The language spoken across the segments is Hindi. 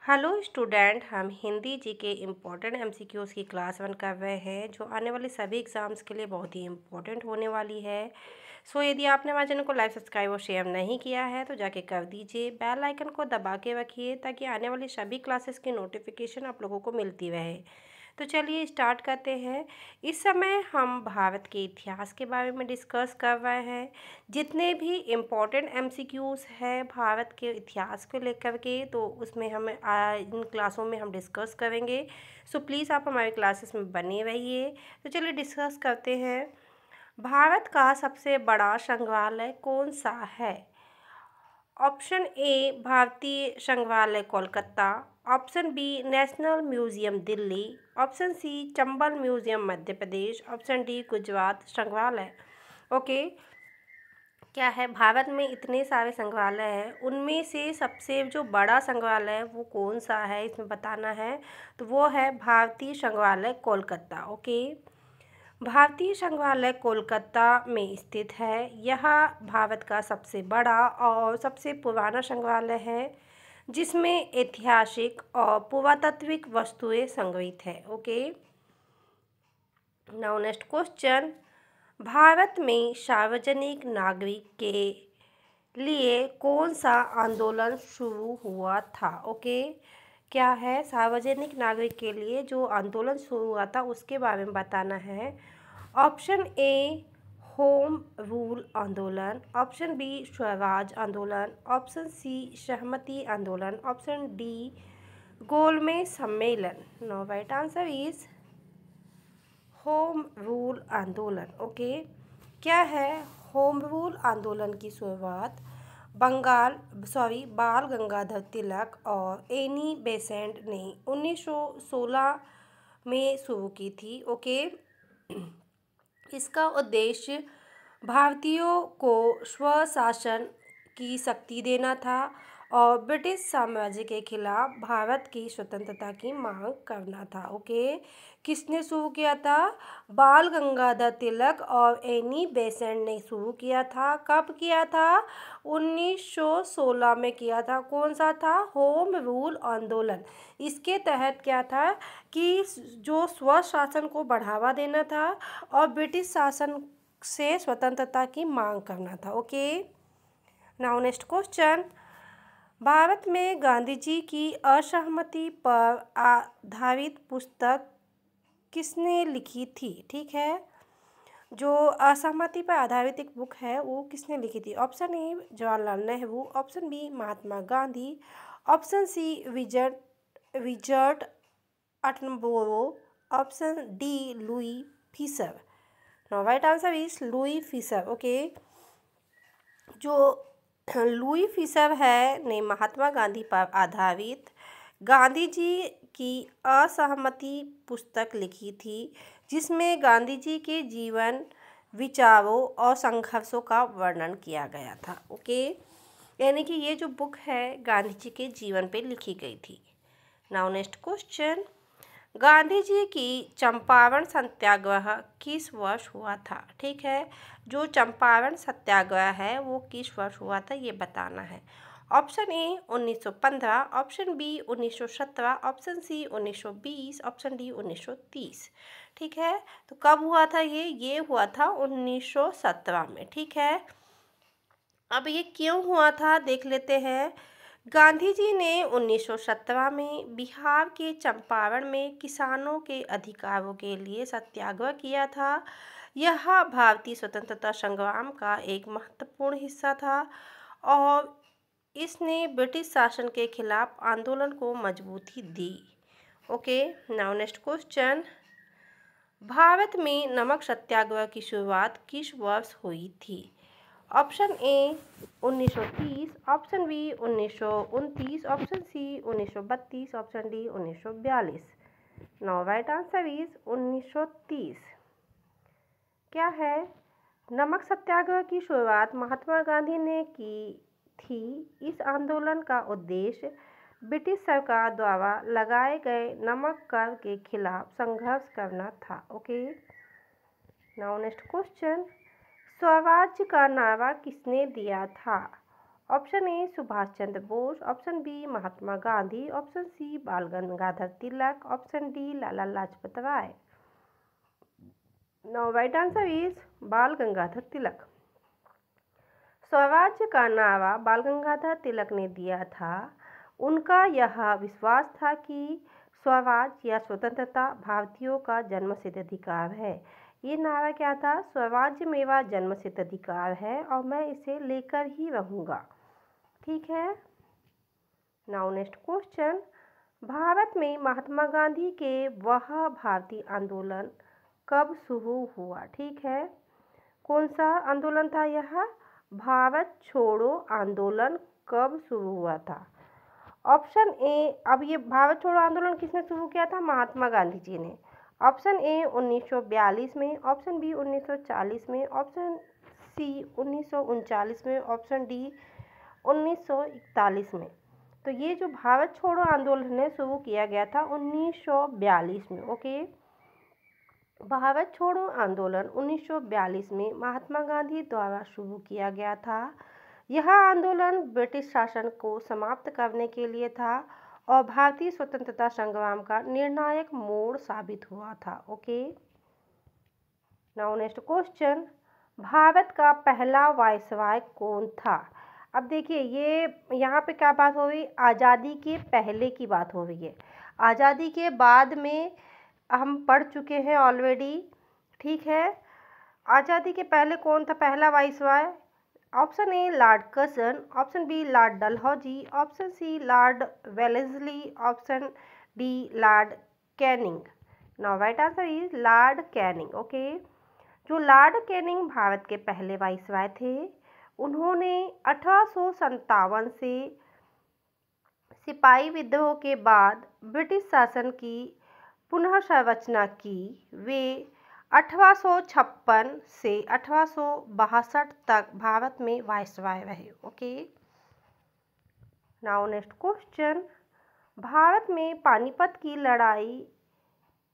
हेलो स्टूडेंट, हम हिंदी जी के इम्पोर्टेंट एमसीक्यूज़ की क्लास 1 कर रहे हैं जो आने वाले सभी एग्ज़ाम्स के लिए बहुत ही इम्पोर्टेंट होने वाली है। सो यदि आपने हमारे चैनल को लाइक, सब्सक्राइब और शेयर नहीं किया है तो जाके कर दीजिए। बेल आइकन को दबा के रखिए ताकि आने वाली सभी क्लासेस की नोटिफिकेशन आप लोगों को मिलती रहे। तो चलिए स्टार्ट करते हैं। इस समय हम भारत के इतिहास के बारे में डिस्कस कर रहे हैं। जितने भी इम्पोर्टेंट एमसीक्यूज़ हैं भारत के इतिहास को लेकर के, तो उसमें हम इन क्लासों में हम डिस्कस करेंगे। सो प्लीज़ आप हमारे क्लासेस में बने रहिए। तो चलिए डिस्कस करते हैं। भारत का सबसे बड़ा संग्रहालय कौन सा है? ऑप्शन ए भारतीय संग्रहालय Kolkata, option B national museum Delhi, option C Chambal museum Madhya Pradesh, option D Gujarat संग्रहालय। ओके, क्या है, भारत में इतने सारे संग्रहालय हैं, उनमें से सबसे जो बड़ा संग्रहालय है वो कौन सा है इसमें बताना है। तो वो है भारतीय संग्रहालय कोलकाता। ओके, भारतीय संग्रहालय कोलकाता में स्थित है। यह भारत का सबसे बड़ा और सबसे पुराना संग्रहालय है जिसमें ऐतिहासिक और पुरातात्विक वस्तुएं संग्रहित है। Okay, now next question. Bharat में सार्वजनिक नागरिक के लिए कौन सा आंदोलन शुरू हुआ था? ओके, क्या है, सार्वजनिक नागरिक के लिए जो आंदोलन शुरू हुआ था उसके बारे में बताना है। ऑप्शन ए होम रूल आंदोलन, ऑप्शन बी स्वराज आंदोलन, ऑप्शन सी सहमति आंदोलन, ऑप्शन डी गोलमेज सम्मेलन। No right answer is home rule आंदोलन। ओके, क्या है, होम रूल आंदोलन की शुरुआत बाल गंगाधर तिलक और एनी बेसेंट ने 1916 में शुरू की थी। ओके, इसका उद्देश्य भारतीयों को स्वशासन की शक्ति देना था और ब्रिटिश साम्राज्य के खिलाफ भारत की स्वतंत्रता की मांग करना था। ओके, किसने शुरू किया था? बाल गंगाधर तिलक और एनी बेसेंट ने शुरू किया था। कब किया था? 1916 में किया था। कौन सा था? होम रूल आंदोलन। इसके तहत क्या था कि जो स्वशासन को बढ़ावा देना था और ब्रिटिश शासन से स्वतंत्रता की मांग करना था। Okay, now next question. Bharat में गांधी जी की असहमति पर आधारित पुस्तक किसने लिखी थी? ठीक है, जो असहमति पर आधारित एक बुक है वो किसने लिखी थी? Option A Jawaharlal Nehru, option B Mahatma Gandhi, option C Richard Attenborough, option D Louis Fischer. No right answer is Louis Fischer. Okay, जो लुई फिशर है ने महात्मा गांधी पर आधारित गांधी जी की असहमति पुस्तक लिखी थी जिसमें गांधी जी के जीवन, विचारों और संघर्षों का वर्णन किया गया था। ओके, यानी कि ये जो बुक है गांधी जी के जीवन पे लिखी गई थी। Now next question. Gandhi ji की चंपारण सत्याग्रह किस वर्ष हुआ था? ठीक है, जो चंपारण सत्याग्रह है वो किस वर्ष हुआ था ये बताना है। Option A 1915, option B 1917, option C 1920, option D 1930। ठीक है, तो कब हुआ था ये हुआ था 1917 में। ठीक है, अब ये क्यों हुआ था देख लेते हैं। गांधी जी ने 1917 में बिहार के चंपारण में किसानों के अधिकारों के लिए सत्याग्रह किया था। यह भारतीय स्वतंत्रता संग्राम का एक महत्वपूर्ण हिस्सा था और इसने ब्रिटिश शासन के खिलाफ आंदोलन को मजबूती दी। Okay, now next question. Bharat में नमक सत्याग्रह की शुरुआत किस वर्ष हुई थी? Option A 1930, option B 1929, option C 1932, option D 1942। No right answer is 1930। क्या है, नमक सत्याग्रह की शुरुआत महात्मा गांधी ने की थी। इस आंदोलन का उद्देश्य ब्रिटिश सरकार द्वारा लगाए गए नमक कर के खिलाफ संघर्ष करना था। Okay, now next question. स्वराज्य का नारा किसने दिया था? Option A Subhash Chandra Bose, option B Mahatma Gandhi, option C Bal Gangadhar Tilak, option D Lala Lajpat Rai. Now right answer is Bal Gangadhar तिलक। स्वराज्य का नारा बाल गंगाधर तिलक ने दिया था। उनका यह विश्वास था कि स्वराज या स्वतंत्रता भारतीयों का जन्मसिद्ध अधिकार है। ये नारा क्या था? स्वराज्य मेरा जन्मसिद्ध अधिकार है और मैं इसे लेकर ही रहूँगा। ठीक है। नाउ नेक्स्ट क्वेश्चन, भारत में महात्मा गांधी के वह भारतीय आंदोलन कब शुरू हुआ? ठीक है, कौन सा आंदोलन था यह? भारत छोड़ो आंदोलन कब शुरू हुआ था? ऑप्शन ए, अब ये भारत छोड़ो आंदोलन किसने शुरू किया था? महात्मा गांधी जी ने। ऑप्शन ए 1942 में, ऑप्शन बी 1940 में, ऑप्शन सी 1939 में, ऑप्शन डी 1941 में। तो ये जो भारत छोड़ो आंदोलन है शुरू किया गया था 1942 में। ओके, भारत छोड़ो आंदोलन 1942 में महात्मा गांधी द्वारा शुरू किया गया था। यह आंदोलन ब्रिटिश शासन को समाप्त करने के लिए था और भारतीय स्वतंत्रता संग्राम का निर्णायक मोड़ साबित हुआ था। Okay, now next question, Bharat का पहला वायसराय कौन था? अब देखिए, ये यहाँ पे क्या बात हो रही? आज़ादी के पहले की बात हो रही है। आज़ादी के बाद में हम पढ़ चुके हैं ऑलरेडी। ठीक है, आज़ादी के पहले कौन था पहला viceroy? Option A Lord Curzon, option B Lord Dalhousie, option C Lord Wellesley, option D Lord Canning. Now right answer is Lord Canning. Okay, जो लॉर्ड कैनिंग भारत के पहले वाइसराय थे, उन्होंने 1857 से सिपाही विद्रोह के बाद ब्रिटिश शासन की पुनः संरचना की। वे 1856 से 1862 तक भारत में वाइसराय रहे। Okay, now next question, Bharat में पानीपत की लड़ाई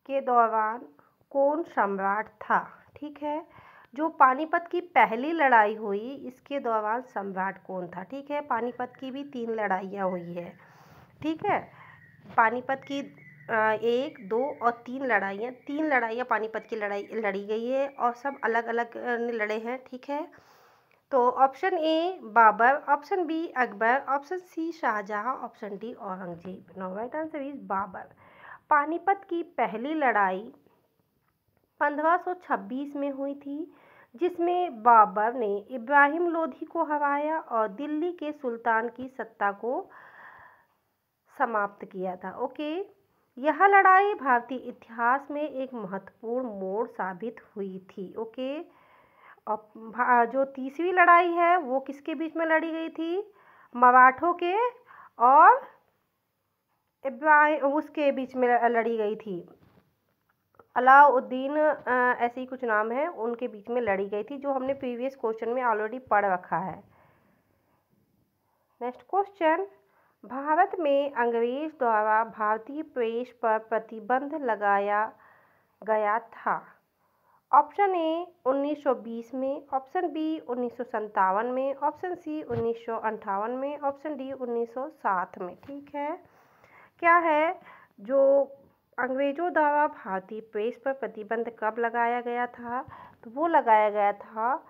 के दौरान कौन सम्राट था? ठीक है, जो पानीपत की पहली लड़ाई हुई इसके दौरान सम्राट कौन था? ठीक है, पानीपत की भी 3 लड़ाइयाँ हुई है। ठीक है, पानीपत की 1, 2 और 3 लड़ाइयाँ पानीपत की लड़ाई लड़ी गई है और सब अलग अलग लड़े हैं। ठीक है, तो option A Babur, option B Akbar, option C Shahjahan, option D Aurangzeb. Now right answer is Babur. Panipat की पहली लड़ाई 1526 में हुई थी, जिसमें बाबर ने इब्राहिम लोधी को हराया और दिल्ली के सुल्तान की सत्ता को समाप्त किया था। ओके, यह लड़ाई भारतीय इतिहास में एक महत्वपूर्ण मोड़ साबित हुई थी। ओके, और जो तीसरी लड़ाई है वो किसके बीच में लड़ी गई थी? मराठों के और इब्राहिम उसके बीच में लड़ी गई थी। अलाउद्दीन ऐसे ही कुछ नाम है, उनके बीच में लड़ी गई थी, जो हमने प्रीवियस क्वेश्चन में ऑलरेडी पढ़ रखा है। नेक्स्ट क्वेश्चन, भारत में अंग्रेज द्वारा भारतीय प्रेस पर प्रतिबंध लगाया गया था। ऑप्शन ए 1920 में, ऑप्शन बी 1957 में, ऑप्शन सी 1958 में, ऑप्शन डी 1960 में। ठीक है, क्या है जो अंग्रेजों द्वारा भारतीय प्रेस पर प्रतिबंध कब लगाया गया था? तो वो लगाया गया था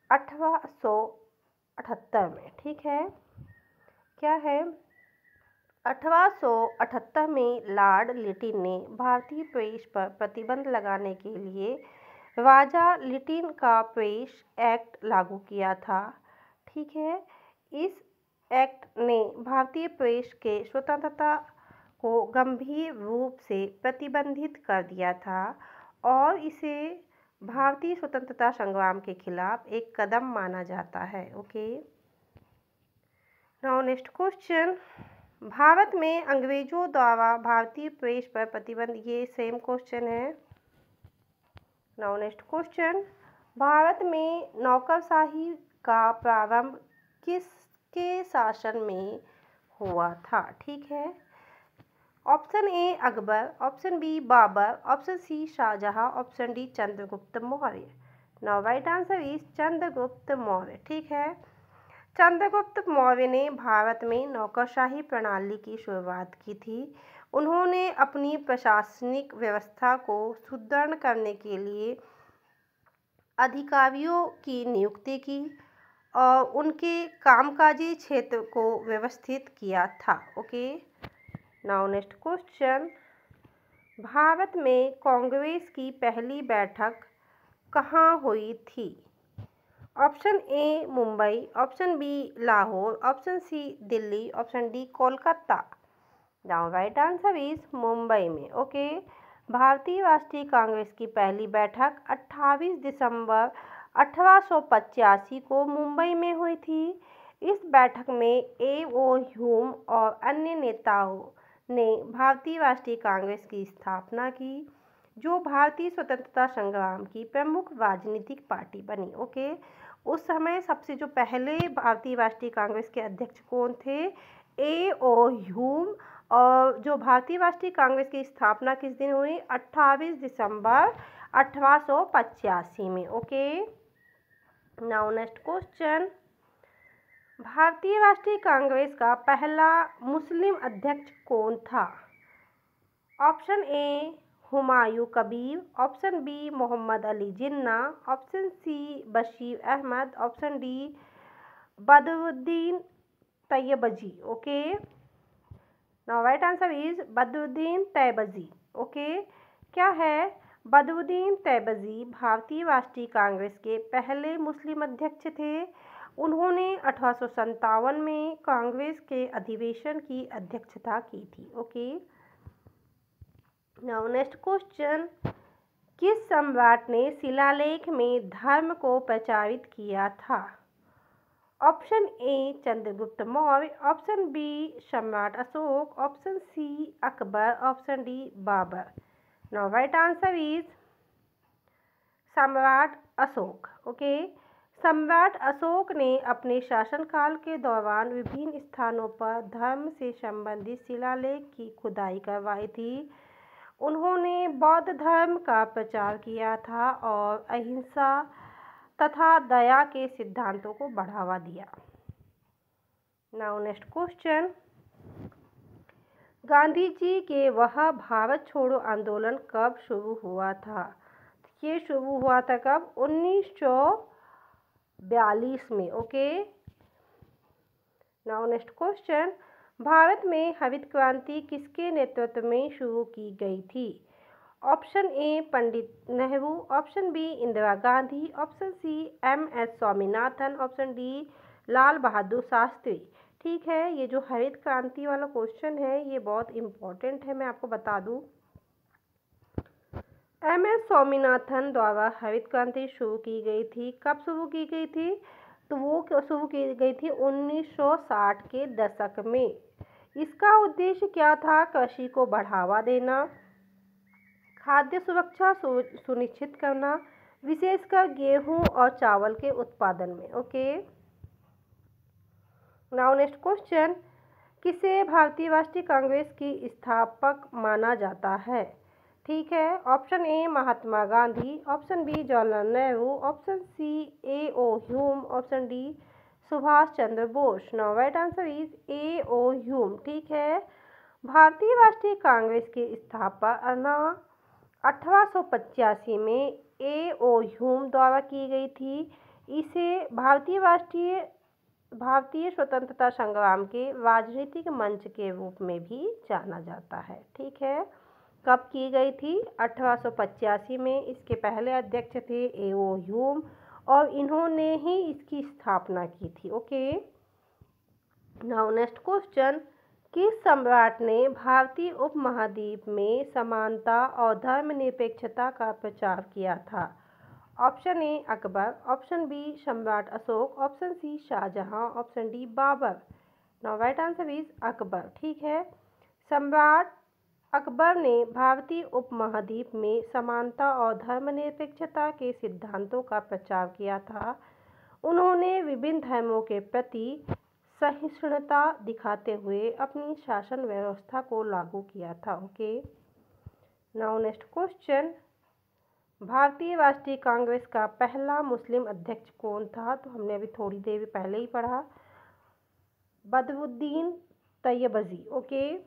1878 में। ठीक है, क्या है? 1878 में लॉर्ड लिटिल ने भारतीय प्रेस पर प्रतिबंध लगाने के लिए राजा लिटिल का प्रेस एक्ट लागू किया था। ठीक है, इस एक्ट ने भारतीय प्रेस के स्वतंत्रता को गंभीर रूप से प्रतिबंधित कर दिया था और इसे भारतीय स्वतंत्रता संग्राम के खिलाफ एक कदम माना जाता है। Okay, now next question, Bharat में अंग्रेजों द्वारा भारतीय प्रेस पर प्रतिबंध, ये सेम क्वेश्चन है। नाउ नेक्स्ट क्वेश्चन, भारत में नौकरशाही का प्रारंभ किसके शासन में हुआ था? ठीक है, option A Akbar, option B Babur, option C Shahjahan, option D Chandragupta Maurya. Now right answer is Chandragupta Maurya. ठीक है, चंद्रगुप्त मौर्य ने भारत में नौकरशाही प्रणाली की शुरुआत की थी। उन्होंने अपनी प्रशासनिक व्यवस्था को सुदृढ़ करने के लिए अधिकारियों की नियुक्ति की और उनके कामकाजी क्षेत्र को व्यवस्थित किया था। Okay, now next question, Bharat में कांग्रेस की पहली बैठक कहाँ हुई थी? Option A Mumbai, option B Lahore, option C Delhi, option D Kolkata. Now right answer is Mumbai में। ओके, भारतीय राष्ट्रीय कांग्रेस की पहली बैठक 28 दिसंबर 1885 को मुंबई में हुई थी। इस बैठक में ए.ओ. ह्यूम और अन्य नेताओं ने भारतीय राष्ट्रीय कांग्रेस की स्थापना की, जो भारतीय स्वतंत्रता संग्राम की प्रमुख राजनीतिक पार्टी बनी। ओके, उस समय सबसे जो पहले भारतीय राष्ट्रीय कांग्रेस के अध्यक्ष कौन थे? ए.ओ. ह्यूम। और जो भारतीय राष्ट्रीय कांग्रेस की स्थापना किस दिन हुई? 28 दिसंबर 1885 में। ओके, नाउ नेक्स्ट क्वेश्चन, भारतीय राष्ट्रीय कांग्रेस का पहला मुस्लिम अध्यक्ष कौन था? Option A Humayun Kabir, option B Mohammad Ali Jinnah, option C Bashir Ahmed, option D Badruddin Tyabji. Okay, now right answer is Badruddin Tyabji. Okay, क्या है? बदरुद्दीन तैयबजी भारतीय राष्ट्रीय कांग्रेस के पहले मुस्लिम अध्यक्ष थे। उन्होंने 1857 में कांग्रेस के अधिवेशन की अध्यक्षता की थी। ओके, नाउ नेक्स्ट क्वेश्चन, किस सम्राट ने शिलालेख में धर्म को प्रचारित किया था? Option A Chandragupta Maurya, option B Samrat Ashoka, option C Akbar, option D Babur. Now right answer is Samrat Ashoka. Okay, सम्राट अशोक ने अपने शासनकाल के दौरान विभिन्न स्थानों पर धर्म से संबंधित शिलालेख की खुदाई करवाई थी। उन्होंने बौद्ध धर्म का प्रचार किया था और अहिंसा तथा दया के सिद्धांतों को बढ़ावा दिया। नाउ नेक्स्ट क्वेश्चन, गांधी जी के वह भारत छोड़ो आंदोलन कब शुरू हुआ था? ये शुरू हुआ था कब? 1942 में। Okay, now next question, Bharat में हरित क्रांति किसके नेतृत्व में शुरू की गई थी? Option A Pandit Nehru, option B Indira Gandhi, option C M S. Swaminathan, option D Lal Bahadur Shastri. ठीक है, ये जो हरित क्रांति वाला क्वेश्चन है ये बहुत इम्पोर्टेंट है, मैं आपको बता दूं। एम.एस. स्वामीनाथन द्वारा हरित क्रांति शुरू की गई थी। कब शुरू की गई थी? तो वो शुरू की गई थी 1960 के दशक में। इसका उद्देश्य क्या था? कृषि को बढ़ावा देना, खाद्य सुरक्षा सुनिश्चित करना, विशेषकर गेहूं और चावल के उत्पादन में। ओके, नाउ नेक्स्ट क्वेश्चन, किसे भारतीय राष्ट्रीय कांग्रेस की स्थापक माना जाता है? ठीक है, option A Mahatma Gandhi, option B Jawaharlal Nehru, option C A O. Hume, option D Subhash Chandra Bose. Now right answer is A O. Hume. ठीक है, भारतीय राष्ट्रीय कांग्रेस के स्थापना 1885 में ए.ओ. ह्यूम द्वारा की गई थी। इसे भारतीय स्वतंत्रता संग्राम के राजनीतिक मंच के रूप में भी जाना जाता है। ठीक है, कब की गई थी? 1885 में। इसके पहले अध्यक्ष थे ए.ओ. ह्यूम और इन्होंने ही इसकी स्थापना की थी। ओके, नाउ नेक्स्ट क्वेश्चन, किस सम्राट ने भारतीय उपमहाद्वीप में समानता और धर्मनिरपेक्षता का प्रचार किया था? Option A Akbar, option B Samrat Ashoka, option C Shahjahan, option D Babur. Now right answer is Akbar. ठीक है, सम्राट अकबर ने भारतीय उपमहाद्वीप में समानता और धर्मनिरपेक्षता के सिद्धांतों का प्रचार किया था। उन्होंने विभिन्न धर्मों के प्रति सहिष्णुता दिखाते हुए अपनी शासन व्यवस्था को लागू किया था। ओके, नाउ नेक्स्ट क्वेश्चन, भारतीय राष्ट्रीय कांग्रेस का पहला मुस्लिम अध्यक्ष कौन था? तो हमने अभी थोड़ी देर पहले ही पढ़ा। बदरुद्दीन तैयबजी। ओके,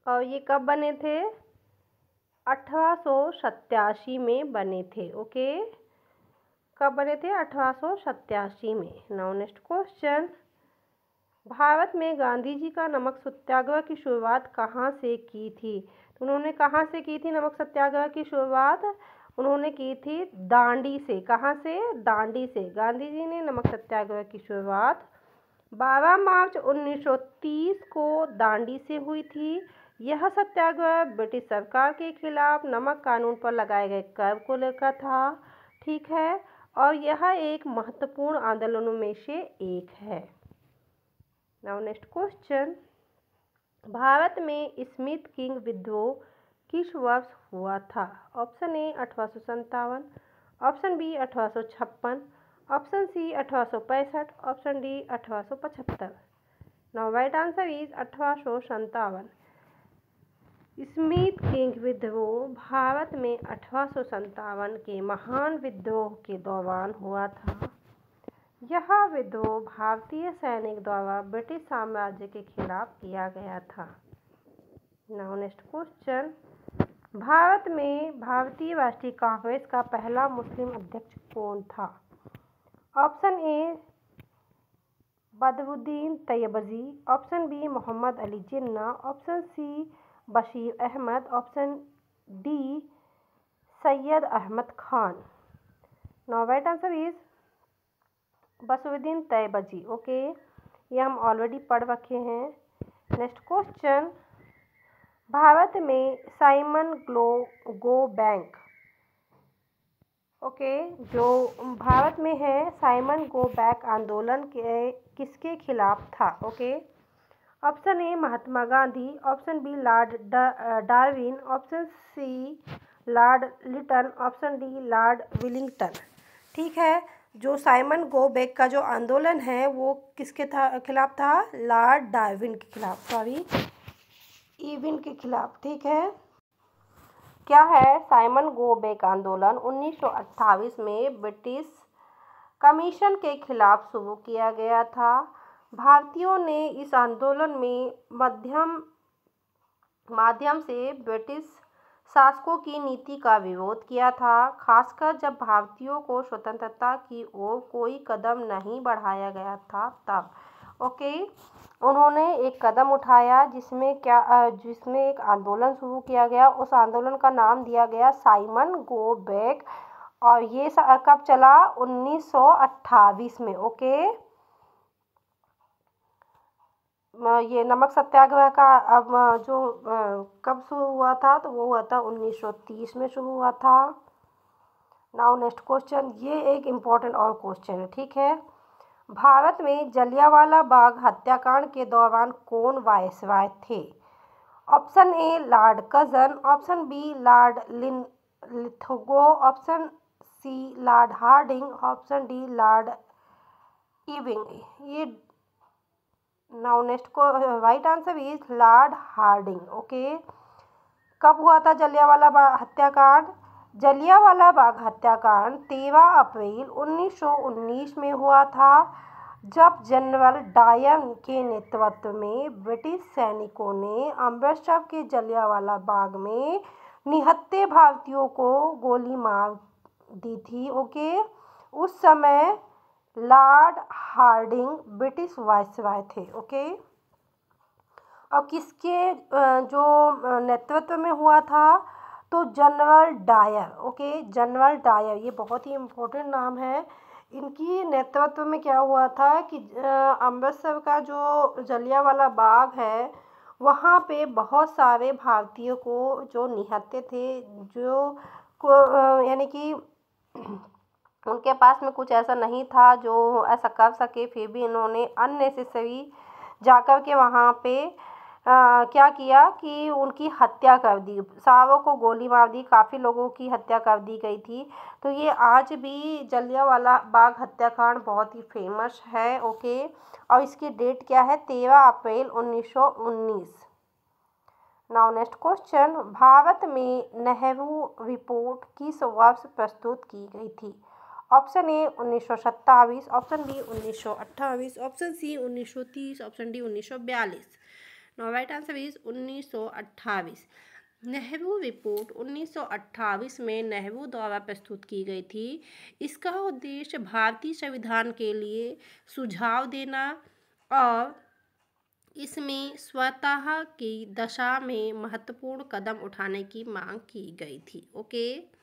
और ये कब बने थे? 1887 में बने थे। ओके, कब बने थे? 1887 में। नाउ नेक्स्ट क्वेश्चन, भारत में गांधी जी का नमक सत्याग्रह की शुरुआत कहाँ से की थी? तो उन्होंने कहाँ से की थी नमक सत्याग्रह की शुरुआत? उन्होंने की थी दांडी से। कहाँ से? दांडी से। गांधी जी ने नमक सत्याग्रह की शुरुआत 12 मार्च 1930 को दांडी से हुई थी। यह सत्याग्रह ब्रिटिश सरकार के खिलाफ नमक कानून पर लगाए गए कर को लेकर था। ठीक है, और यह एक महत्वपूर्ण आंदोलनों में से एक है। नाउ नेक्स्ट क्वेश्चन, भारत में स्मिथ किंग विद्रोह किस वर्ष हुआ था? Option A 1857, option B 1856, option C 1865, option D 1875। Now right answer is 1857। स्मिथ किंग विद्रोह भारत में 1857 के महान विद्रोह के दौरान हुआ था। यह विद्रोह भारतीय सैनिक द्वारा ब्रिटिश साम्राज्य के खिलाफ किया गया था। नाउ नेक्स्ट क्वेश्चन, भारत में भारतीय राष्ट्रीय कांग्रेस का पहला मुस्लिम अध्यक्ष कौन था? Option A Badruddin Tyabji, option B Mohammad Ali Jinnah, option C Bashir Ahmed, option D Syed Ahmed Khan. Now right answer is Badruddin Tyabji. Okay, ये हम ऑलरेडी पढ़ रखे हैं। नेक्स्ट क्वेश्चन, भारत में साइमन गो बैंक, ओके, जो भारत में है साइमन गो बैक आंदोलन के किसके खिलाफ था? Okay, option A Mahatma Gandhi, option B Lord Darwin, option C Lord Lytton, option D Lord Willingdon. ठीक है, जो साइमन गो बैक का जो आंदोलन है वो किसके खिलाफ था? लॉर्ड डार्विन के खिलाफ, सॉरी इविन के खिलाफ। ठीक है, क्या है साइमन गो बैक आंदोलन? 1928 में ब्रिटिश कमीशन के खिलाफ शुरू किया गया था। भारतीयों ने इस आंदोलन में माध्यम से ब्रिटिश शासकों की नीति का विरोध किया था, खासकर जब भारतीयों को स्वतंत्रता की ओर कोई कदम नहीं बढ़ाया गया था तब। ओके, उन्होंने एक कदम उठाया जिसमें एक आंदोलन शुरू किया गया। उस आंदोलन का नाम दिया गया साइमन गो बैक, और ये कब चला? 1928 में। ओके, ये नमक सत्याग्रह का अब जो कब शुरू हुआ था? तो वो हुआ था 1930 में शुरू हुआ था। नाउ नेक्स्ट क्वेश्चन, ये एक इम्पॉर्टेंट और क्वेश्चन है। ठीक है, भारत में जलियांवाला बाग हत्याकांड के दौरान कौन वायसराय थे? Option A Lord Curzon, option B lord Linlithgow, option C lord Hardinge, option D lord इविंग। ये नाउ नेक्स्ट को right answer is lord Hardinge. Okay, कब हुआ था जलियांवाला बाग हत्याकांड? जलियांवाला बाग हत्याकांड 13 अप्रैल 1919 में हुआ था, जब जनरल डायर के नेतृत्व में ब्रिटिश सैनिकों ने अमृतसर के जलियांवाला बाग में निहत्थे भारतीयों को गोली मार दी थी। ओके, उस समय लॉर्ड हार्डिंग ब्रिटिश वायसराय थे। ओके, और किसके जो नेतृत्व में हुआ था? तो general Dyer. Okay, general Dyer, ये बहुत ही इम्पोर्टेंट नाम है। इनकी नेतृत्व में क्या हुआ था कि अमृतसर का जो जलियांवाला बाग है वहाँ पे बहुत सारे भारतीयों को जो निहत्थे थे, जो यानी कि उनके पास में कुछ ऐसा नहीं था जो ऐसा कर सके, फिर भी इन्होंने अननेसेसरी जाकर के वहाँ पे क्या किया कि उनकी हत्या कर दी, सारों को गोली मार दी, काफ़ी लोगों की हत्या कर दी गई थी। तो ये आज भी जलियांवाला बाग हत्याकांड बहुत ही फेमस है। ओके, और इसकी डेट क्या है? 13 April 1919। Now next question, Bharat में नेहरू रिपोर्ट किस वर्ष प्रस्तुत की गई थी? Option A 1927, option B 1928, option C 1930, option D 1942। No right answer is 1928। Nehru report 1928 में नेहरू द्वारा प्रस्तुत की गई थी। इसका उद्देश्य भारतीय संविधान के लिए सुझाव देना और इसमें स्वतः की दशा में महत्वपूर्ण कदम उठाने की मांग की गई थी। ओके,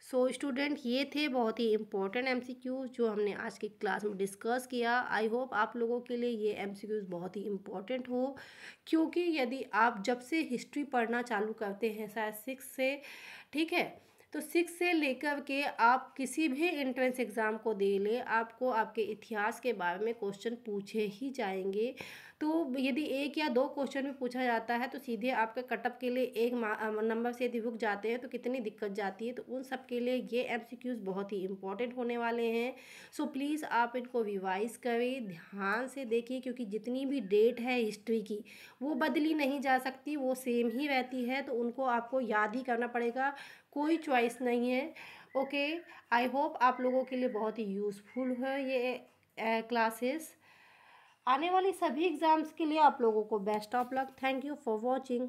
सो स्टूडेंट, ये थे बहुत ही इम्पोर्टेंट एमसीक्यूज जो हमने आज की क्लास में डिस्कस किया। आई होप आप लोगों के लिए ये एमसीक्यूज बहुत ही इम्पोर्टेंट हो, क्योंकि यदि आप जब से हिस्ट्री पढ़ना चालू करते हैं शायद 6 से, ठीक है, तो 6 से लेकर के आप किसी भी एंट्रेंस एग्ज़ाम को दे ले, आपको आपके इतिहास के बारे में क्वेश्चन पूछे ही जाएंगे। तो यदि 1 या 2 क्वेश्चन भी पूछा जाता है तो सीधे आपके कटअप के लिए 1 नंबर से यदि रुक जाते हैं तो कितनी दिक्कत जाती है। तो उन सब के लिए ये एमसीक्यूज़ बहुत ही इंपॉर्टेंट होने वाले हैं। सो प्लीज़ आप इनको रिवाइज करें, ध्यान से देखिए, क्योंकि जितनी भी डेट है हिस्ट्री की वो बदली नहीं जा सकती, वो सेम ही रहती है। तो उनको आपको याद ही करना पड़ेगा, कोई चॉइस नहीं है। ओके, आई होप आप लोगों के लिए बहुत ही यूज़फुल है ये क्लासेस। आने वाली सभी एग्ज़ाम्स के लिए आप लोगों को best of luck. Thank you for watching.